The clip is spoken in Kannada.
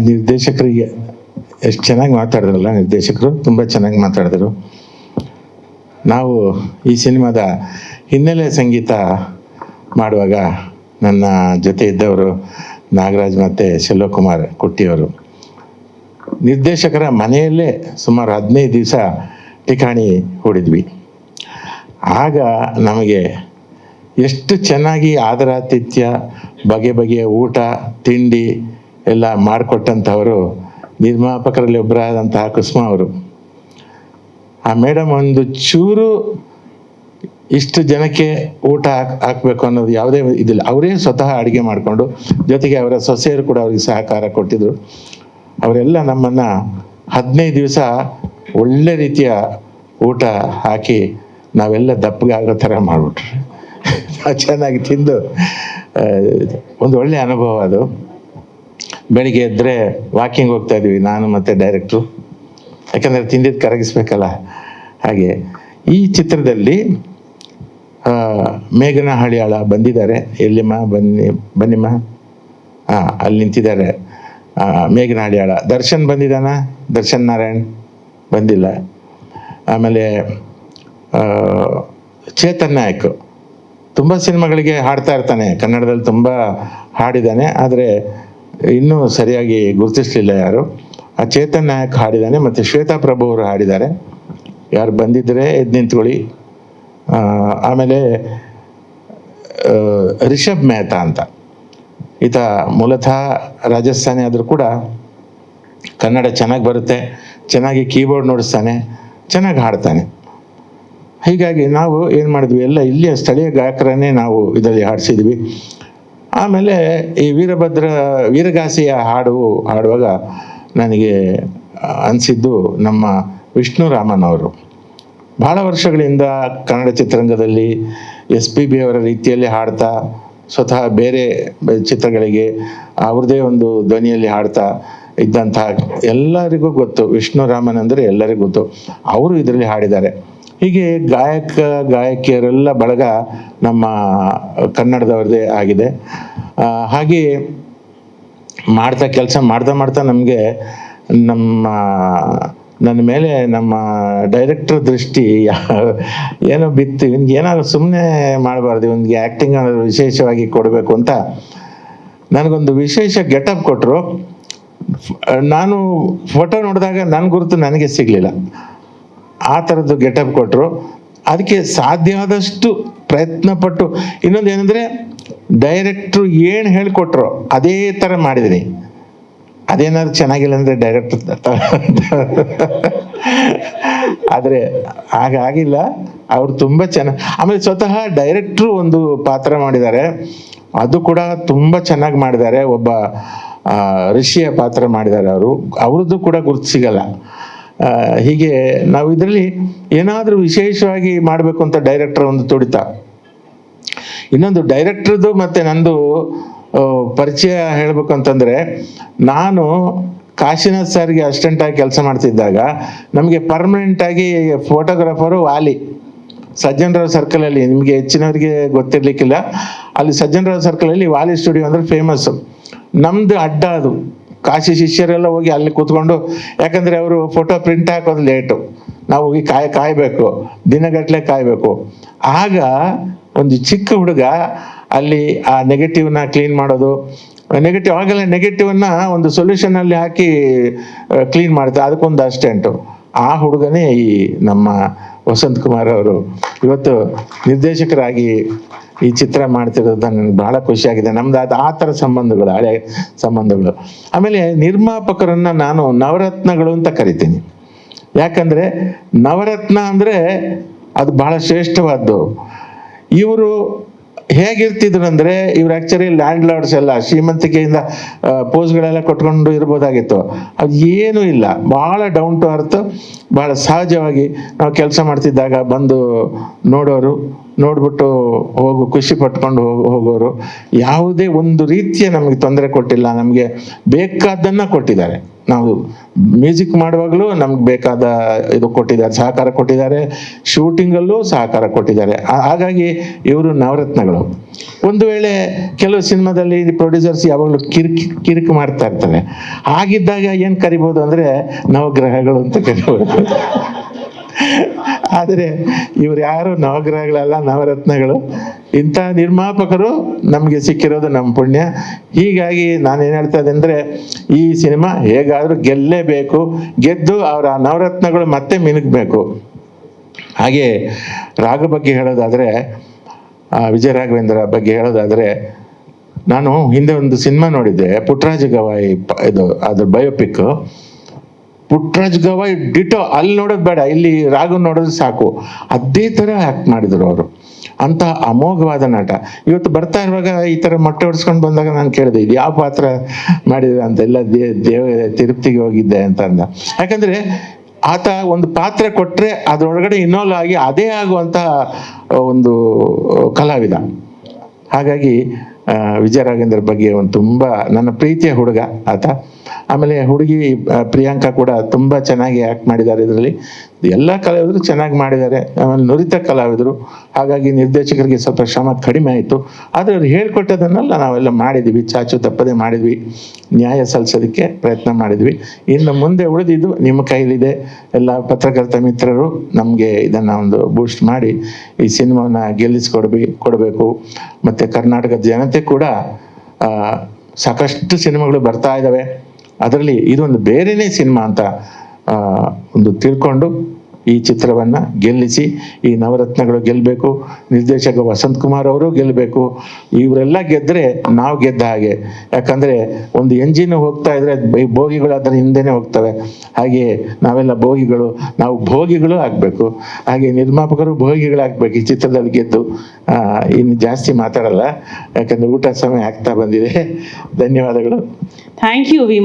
ನಿರ್ದೇಶಕರಿಗೆ ಎಷ್ಟು ಚೆನ್ನಾಗಿ ಮಾತಾಡಿದ್ರಲ್ಲ, ನಿರ್ದೇಶಕರು ತುಂಬ ಚೆನ್ನಾಗಿ ಮಾತಾಡಿದ್ರು. ನಾವು ಈ ಸಿನಿಮಾದ ಹಿನ್ನೆಲೆ ಸಂಗೀತ ಮಾಡುವಾಗ ನನ್ನ ಜೊತೆ ಇದ್ದವರು ನಾಗರಾಜ್ ಮತ್ತು ಶೆಲ್ವಕುಮಾರ್ ಕುಟ್ಟಿಯವರು. ನಿರ್ದೇಶಕರ ಮನೆಯಲ್ಲೇ ಸುಮಾರು 15 ದಿವಸ ಠಿಕಾಣಿ ಹೂಡಿದ್ವಿ. ಆಗ ನಮಗೆ ಎಷ್ಟು ಚೆನ್ನಾಗಿ ಆದರಾತಿಥ್ಯ, ಬಗೆ ಬಗೆಯ ಊಟ ತಿಂಡಿ ಎಲ್ಲ ಮಾಡಿಕೊಟ್ಟಂಥವರು ನಿರ್ಮಾಪಕರಲ್ಲಿ ಒಬ್ಬರಾದಂತಹ ಕುಸುಮ ಅವರು. ಆ ಮೇಡಮ್ ಒಂದು ಚೂರು ಇಷ್ಟು ಜನಕ್ಕೆ ಊಟ ಹಾಕಬೇಕು ಅನ್ನೋದು ಯಾವುದೇ ಇದಿಲ್ಲ. ಅವರೇ ಸ್ವತಃ ಅಡುಗೆ ಮಾಡಿಕೊಂಡು, ಜೊತೆಗೆ ಅವರ ಸೊಸೆಯರು ಕೂಡ ಅವ್ರಿಗೆ ಸಹಕಾರ ಕೊಟ್ಟಿದ್ದರು. ಅವರೆಲ್ಲ ನಮ್ಮನ್ನು 15 ದಿವಸ ಒಳ್ಳೆ ರೀತಿಯ ಊಟ ಹಾಕಿ ನಾವೆಲ್ಲ ದಪ್ಪಗಾಗೋ ಥರ ಮಾಡಿಬಿಟ್ರು. ಚೆನ್ನಾಗಿ ತಿಂದು ಒಂದು ಒಳ್ಳೆಯ ಅನುಭವ ಅದು. ಬೆಳಿಗ್ಗೆ ಎದ್ದರೆ ವಾಕಿಂಗ್ ಹೋಗ್ತಾ ಇದ್ವಿ ನಾನು ಮತ್ತು ಡೈರೆಕ್ಟ್ರು, ಯಾಕಂದರೆ ತಿಂದಿದ್ದು ಕರಗಿಸ್ಬೇಕಲ್ಲ. ಹಾಗೆ ಈ ಚಿತ್ರದಲ್ಲಿ ಮೇಘನಾ ಹಳಿಯಾಳ ಬಂದಿದ್ದಾರೆ. ಎಲ್ಲಿಮ್ಮ ಬನ್ನಿಮ್ಮ, ಅಲ್ಲಿ ನಿಂತಿದ್ದಾರೆ ಮೇಘನಾ ಹಳಿಯಾಳ. ದರ್ಶನ್ ಬಂದಿದ್ದಾನ? ದರ್ಶನ್ ನಾರಾಯಣ್ ಬಂದಿಲ್ಲ. ಆಮೇಲೆ ಚೇತನ್ ನಾಯಕ್ ತುಂಬ ಸಿನಿಮಾಗಳಿಗೆ ಹಾಡ್ತಾ ಇರ್ತಾನೆ, ಕನ್ನಡದಲ್ಲಿ ತುಂಬ ಹಾಡಿದ್ದಾನೆ, ಆದರೆ ಇನ್ನೂ ಸರಿಯಾಗಿ ಗುರುತಿಸಲಿಲ್ಲ ಯಾರು. ಆ ಚೇತನ್ ನಾಯಕ್ ಹಾಡಿದ್ದಾನೆ, ಮತ್ತು ಶ್ವೇತಾ ಪ್ರಭು ಅವರು ಹಾಡಿದ್ದಾರೆ. ಯಾರು ಬಂದಿದ್ದರೆ ಎದ್ದು ನಿಂತ್ಕೊಳ್ಳಿ. ಆಮೇಲೆ ರಿಷಬ್ ಮೆಹ್ತಾ ಅಂತ, ಈತ ಮೂಲತಃ ರಾಜಸ್ಥಾನಿ ಆದರೂ ಕೂಡ ಕನ್ನಡ ಚೆನ್ನಾಗಿ ಬರುತ್ತೆ, ಚೆನ್ನಾಗಿ ಕೀಬೋರ್ಡ್ ನುಡಿಸ್ತಾನೆ, ಚೆನ್ನಾಗಿ ಹಾಡ್ತಾನೆ. ಹೀಗಾಗಿ ನಾವು ಏನು ಮಾಡಿದ್ವಿ, ಎಲ್ಲ ಇಲ್ಲಿಯ ಸ್ಥಳೀಯ ಗಾಯಕರನ್ನೇ ನಾವು ಇದರಲ್ಲಿ ಹಾಡಿಸಿದ್ವಿ. ಆಮೇಲೆ ಈ ವೀರಗಾಸೆಯ ಹಾಡುವಾಗ ನನಗೆ ಅನಿಸಿದ್ದು ನಮ್ಮ ವಿಷ್ಣು ರಾಮನ್ ಅವರು. ಭಾಳ ವರ್ಷಗಳಿಂದ ಕನ್ನಡ ಚಿತ್ರರಂಗದಲ್ಲಿ SPB ಅವರ ರೀತಿಯಲ್ಲಿ ಹಾಡ್ತಾ, ಸ್ವತಃ ಬೇರೆ ಚಿತ್ರಗಳಿಗೆ ಅವ್ರದ್ದೇ ಒಂದು ಧ್ವನಿಯಲ್ಲಿ ಹಾಡ್ತಾ ಇದ್ದಂತಹ ಎಲ್ಲರಿಗೂ ಗೊತ್ತು. ವಿಷ್ಣು ರಾಮನ್ ಅಂದರೆ ಎಲ್ಲರಿಗೂ ಗೊತ್ತು. ಅವರು ಇದರಲ್ಲಿ ಹಾಡಿದ್ದಾರೆ. ಹೀಗೆ ಗಾಯಕಿಯರೆಲ್ಲ ಬಳಗ ನಮ್ಮ ಕನ್ನಡದವ್ರದ್ದೇ ಆಗಿದೆ. ಹಾಗೆ ಕೆಲಸ ಮಾಡ್ತಾ ನಮಗೆ ನನ್ನ ಮೇಲೆ ನಮ್ಮ ಡೈರೆಕ್ಟರ್ ದೃಷ್ಟಿ ಏನೋ ಬಿತ್ತು. ಇವ್ನಿಗೆ ಏನಾದ್ರು ಸುಮ್ಮನೆ ಮಾಡಬಾರ್ದು, ಇವನಿಗೆ ಆ್ಯಕ್ಟಿಂಗ್ ಅನ್ನೋದು ವಿಶೇಷವಾಗಿ ಕೊಡಬೇಕು ಅಂತ ನನಗೊಂದು ವಿಶೇಷ ಗೆಟಪ್ ಕೊಟ್ಟರು. ನಾನು ಫೋಟೋ ನೋಡಿದಾಗ ನನ್ನ ಗುರುತು ನನಗೆ ಸಿಗಲಿಲ್ಲ. ಆ ಥರದ್ದು ಗೆಟಪ್ ಕೊಟ್ಟರು. ಅದಕ್ಕೆ ಸಾಧ್ಯ ಆದಷ್ಟು ಪ್ರಯತ್ನಪಟ್ಟು, ಇನ್ನೊಂದು ಏನಂದರೆ ಡೈರೆಕ್ಟ್ರು ಏನು ಹೇಳಿಕೊಟ್ರು ಅದೇ ಥರ ಮಾಡಿದ್ದೀನಿ. ಅದೇನಾದ್ರು ಚೆನ್ನಾಗಿಲ್ಲ ಅಂದರೆ ಡೈರೆಕ್ಟ್ರ್ ಆದರೆ ಹಾಗಾಗಿಲ್ಲ. ಅವರು ತುಂಬ ಚೆನ್ನಾಗಿ, ಆಮೇಲೆ ಸ್ವತಃ ಡೈರೆಕ್ಟ್ರು ಒಂದು ಪಾತ್ರ ಮಾಡಿದ್ದಾರೆ, ಅದು ಕೂಡ ತುಂಬ ಚೆನ್ನಾಗಿ ಮಾಡಿದ್ದಾರೆ. ಒಬ್ಬ ಋಷಿಯ ಪಾತ್ರ ಮಾಡಿದ್ದಾರೆ ಅವರು, ಅವ್ರದ್ದು ಕೂಡ ಗುರುತು ಸಿಗಲ್ಲ. ಹೀಗೆ ನಾವು ಇದರಲ್ಲಿ ಏನಾದರೂ ವಿಶೇಷವಾಗಿ ಮಾಡಬೇಕು ಅಂತ ಡೈರೆಕ್ಟರ್ ಒಂದು ತುಡಿತ. ಇನ್ನೊಂದು ಡೈರೆಕ್ಟ್ರದ್ದು ಮತ್ತು ನಂದು ಪರಿಚಯ ಹೇಳಬೇಕು ಅಂತಂದರೆ, ನಾನು ಕಾಶಿನಾಥ್ ಸರ್ಗೆ ಅಸಿಸ್ಟೆಂಟಾಗಿ ಕೆಲಸ ಮಾಡ್ತಿದ್ದಾಗ ನಮಗೆ ಪರ್ಮನೆಂಟಾಗಿ ಫೋಟೋಗ್ರಾಫರು ವಾಲಿ ಸಜ್ಜನರಾವ್ ಸರ್ಕಲಲ್ಲಿ, ನಿಮಗೆ ಹೆಚ್ಚಿನವರಿಗೆ ಗೊತ್ತಿರಲಿಕ್ಕಿಲ್ಲ, ಅಲ್ಲಿ ಸಜ್ಜನರಾವ್ ಸರ್ಕಲಲ್ಲಿ ವಾಲಿ ಸ್ಟುಡಿಯೋ ಅಂದರೆ ಫೇಮಸ್ಸು. ನಮ್ಮದು ಅಡ್ಡ ಅದು. ಕಾಶಿ ಶಿಷ್ಯರೆಲ್ಲ ಹೋಗಿ ಅಲ್ಲಿ ಕೂತ್ಕೊಂಡು, ಯಾಕಂದರೆ ಅವರು ಫೋಟೋ ಪ್ರಿಂಟ್ ಹಾಕೋದು ಲೇಟು, ನಾವು ಹೋಗಿ ಕಾಯಬೇಕು, ದಿನಗಟ್ಟಲೆ ಕಾಯಬೇಕು. ಆಗ ಒಂದು ಚಿಕ್ಕ ಹುಡುಗ ಅಲ್ಲಿ ಆ ನೆಗೆಟಿವ್ನ ಕ್ಲೀನ್ ಮಾಡೋದು, ಆಗೆಲ್ಲ ನೆಗೆಟಿವನ್ನ ಒಂದು ಸೊಲ್ಯೂಷನಲ್ಲಿ ಹಾಕಿ ಕ್ಲೀನ್ ಮಾಡ್ತಾರೆ, ಅದಕ್ಕೊಂದು ಅಸಿಸ್ಟೆಂಟು. ಆ ಹುಡುಗನೇ ಈ ನಮ್ಮ ವಸಂತ್ ಕುಮಾರ್ ಅವರು ಇವತ್ತು ನಿರ್ದೇಶಕರಾಗಿ ಈ ಚಿತ್ರ ಮಾಡ್ತಿರೋದು ನನಗೆ ಬಹಳ ಖುಷಿಯಾಗಿದೆ. ನಮ್ದು ಆ ಥರ ಸಂಬಂಧಗಳು, ಹಳೆ ಸಂಬಂಧಗಳು. ಆಮೇಲೆ ನಿರ್ಮಾಪಕರನ್ನು ನಾನು ನವರತ್ನಗಳು ಅಂತ ಕರಿತೀನಿ. ಯಾಕಂದರೆ ನವರತ್ನ ಅಂದರೆ ಅದು ಬಹಳ ಶ್ರೇಷ್ಠವಾದ್ದು. ಇವರು ಹೇಗಿರ್ತಿದ್ರು ಅಂದರೆ, ಇವ್ರು ಆ್ಯಕ್ಚುಲಿ ಲ್ಯಾಂಡ್ ಲಾರ್ಡ್ಸ್ ಎಲ್ಲ ಶ್ರೀಮಂತಿಕೆಯಿಂದ ಪೋಸ್ಗಳೆಲ್ಲ ಕೊಟ್ಕೊಂಡು ಇರ್ಬೋದಾಗಿತ್ತು. ಅದು ಏನೂ ಇಲ್ಲ, ಭಾಳ ಡೌನ್ ಟು ಅರ್ತ್, ಭಾಳ ಸಹಜವಾಗಿ ನಾವು ಕೆಲಸ ಮಾಡ್ತಿದ್ದಾಗ ಬಂದು ನೋಡೋರು, ನೋಡ್ಬಿಟ್ಟು ಖುಷಿ ಪಟ್ಕೊಂಡು ಹೋಗೋರು. ಯಾವುದೇ ಒಂದು ರೀತಿಯ ನಮಗೆ ತೊಂದರೆ ಕೊಟ್ಟಿಲ್ಲ, ನಮಗೆ ಬೇಕಾದ್ದನ್ನು ಕೊಟ್ಟಿದ್ದಾರೆ. ನಾವು ಮ್ಯೂಸಿಕ್ ಮಾಡುವಾಗಲೂ ನಮ್ಗೆ ಬೇಕಾದ ಇದು ಕೊಟ್ಟಿದ್ದಾರೆ, ಸಹಕಾರ ಕೊಟ್ಟಿದ್ದಾರೆ, ಶೂಟಿಂಗಲ್ಲೂ ಸಹಕಾರ ಕೊಟ್ಟಿದ್ದಾರೆ. ಹಾಗಾಗಿ ಇವರು ನವರತ್ನಗಳು. ಒಂದು ವೇಳೆ ಕೆಲವು ಸಿನಿಮಾದಲ್ಲಿ ಪ್ರೊಡ್ಯೂಸರ್ಸ್ ಯಾವಾಗಲೂ ಕಿರಿಕು ಮಾಡ್ತಾ ಇರ್ತಾರೆ. ಹಾಗಿದ್ದಾಗ ಏನು ಕರಿಬೋದು ಅಂದರೆ ನವಗ್ರಹಗಳು ಅಂತ ಕರಿಬೋದು. ಆದರೆ ಇವ್ರು ಯಾರು ನವಗ್ರಹಗಳಲ್ಲ, ನವರತ್ನಗಳು. ಇಂಥ ನಿರ್ಮಾಪಕರು ನಮಗೆ ಸಿಕ್ಕಿರೋದು ನಮ್ಮ ಪುಣ್ಯ. ಹೀಗಾಗಿ ನಾನೇನು ಹೇಳ್ತಾ ಇದ್ದೆ ಅಂದರೆ, ಈ ಸಿನಿಮಾ ಹೇಗಾದರೂ ಗೆಲ್ಲೇಬೇಕು, ಗೆದ್ದು ಅವರ ನವರತ್ನಗಳು ಮತ್ತೆ ಮಿನುಗಬೇಕು. ಹಾಗೆ ರಾಘು ಬಗ್ಗೆ ಹೇಳೋದಾದರೆ, ವಿಜಯ ರಾಘವೇಂದ್ರ ಬಗ್ಗೆ ಹೇಳೋದಾದರೆ, ನಾನು ಹಿಂದೆ ಒಂದು ಸಿನಿಮಾ ನೋಡಿದ್ದೆ, ಪುಟ್ಟರಾಜ ಗವಾಯಿ, ಇದು ಅದ್ರ ಬಯೋಪಿಕ್. ಪುಟ್ಟರಾಜ್ ಗವಾಯಿ ಡಿಟೋ, ಅಲ್ಲಿ ನೋಡೋದು ಬೇಡ, ಇಲ್ಲಿ ರಾಘು ನೋಡೋದು ಸಾಕು, ಅದೇ ಥರ ಆ್ಯಕ್ಟ್ ಮಾಡಿದರು ಅವರು. ಅಂಥ ಅಮೋಘವಾದ ನಟ. ಇವತ್ತು ಬರ್ತಾ ಇರುವಾಗ ಈ ಥರ ಮೊಟ್ಟೆ ಹೊಡ್ಸ್ಕೊಂಡು ಬಂದಾಗ ನಾನು ಕೇಳಿದೆ, ಇದು ಯಾವ ಪಾತ್ರ ಮಾಡಿದೆ ಅಂತ. ಎಲ್ಲ ತಿರುಪ್ತಿಗೆ ಹೋಗಿದ್ದೆ ಅಂತ ಅಂದ. ಯಾಕಂದರೆ ಆತ ಒಂದು ಪಾತ್ರ ಕೊಟ್ಟರೆ ಅದರೊಳಗಡೆ ಇನ್ವಾಲ್ವ್ ಆಗಿ ಅದೇ ಆಗುವಂಥ ಒಂದು ಕಲಾವಿದ. ಹಾಗಾಗಿ ವಿಜಯ ರಾಘವೇಂದ್ರ ಬಗ್ಗೆ ಒಂದು ತುಂಬ ನನ್ನ ಪ್ರೀತಿಯ ಹುಡುಗ ಆತ. ಆಮೇಲೆ ಹುಡುಗಿ ಪ್ರಿಯಾಂಕಾ ಕೂಡ ತುಂಬ ಚೆನ್ನಾಗಿ ಆ್ಯಕ್ಟ್ ಮಾಡಿದ್ದಾರೆ ಇದರಲ್ಲಿ. ಎಲ್ಲ ಕಲಾವಿದರು ಚೆನ್ನಾಗಿ ಮಾಡಿದ್ದಾರೆ. ಆಮೇಲೆ ನುರಿತ ಕಲಾವಿದರು. ಹಾಗಾಗಿ ನಿರ್ದೇಶಕರಿಗೆ ಸ್ವಲ್ಪ ಶ್ರಮ ಕಡಿಮೆ ಆಯಿತು. ಆದರೆ ಅವ್ರು ಹೇಳ್ಕೊಟ್ಟದನ್ನೆಲ್ಲ ನಾವೆಲ್ಲ ಮಾಡಿದ್ವಿ, ಚಾಚು ತಪ್ಪದೆ ಮಾಡಿದ್ವಿ, ನ್ಯಾಯ ಸಲ್ಲಿಸೋದಕ್ಕೆ ಪ್ರಯತ್ನ ಮಾಡಿದ್ವಿ. ಇನ್ನು ಮುಂದೆ ಉಳಿದಿದ್ದು ನಿಮ್ಮ ಕೈಲಿದೆ. ಎಲ್ಲ ಪತ್ರಕರ್ತ ಮಿತ್ರರು ನಮಗೆ ಇದನ್ನು ಒಂದು ಬೂಸ್ಟ್ ಮಾಡಿ ಈ ಸಿನಿಮಾನ ಕೊಡಬೇಕು. ಮತ್ತು ಕರ್ನಾಟಕದ ಜನತೆ ಕೂಡ ಸಾಕಷ್ಟು ಸಿನಿಮಾಗಳು ಬರ್ತಾ ಇದ್ದಾವೆ, ಅದರಲ್ಲಿ ಇದೊಂದು ಬೇರೆಯೇ ಸಿನಿಮಾ ಅಂತ ಒಂದು ತಿಳ್ಕೊಂಡು ಈ ಚಿತ್ರವನ್ನು ಗೆಲ್ಲಿಸಿ, ಈ ನವರತ್ನಗಳು ಗೆಲ್ಲಬೇಕು, ನಿರ್ದೇಶಕ ವಸಂತ್ ಕುಮಾರ್ ಅವರು ಗೆಲ್ಲಬೇಕು. ಇವರೆಲ್ಲ ಗೆದ್ದರೆ ನಾವು ಗೆದ್ದ ಹಾಗೆ. ಯಾಕಂದರೆ ಒಂದು ಎಂಜಿನ್ ಹೋಗ್ತಾ ಇದ್ರೆ ಬೋಗಿಗಳು ಅದರ ಹಿಂದೆನೇ ಹೋಗ್ತವೆ. ಹಾಗೆ ನಾವೆಲ್ಲ ಬೋಗಿಗಳು, ನಾವು ಭೋಗಿಗಳು ಆಗಬೇಕು. ಹಾಗೆ ನಿರ್ಮಾಪಕರು ಭೋಗಿಗಳಾಗಬೇಕು ಈ ಚಿತ್ರದಲ್ಲಿ ಗೆದ್ದು. ಇನ್ನು ಜಾಸ್ತಿ ಮಾತಾಡಲ್ಲ, ಯಾಕಂದರೆ ಊಟ ಸಮಯ ಆಗ್ತಾ ಬಂದಿದೆ. ಧನ್ಯವಾದಗಳು. Thank you V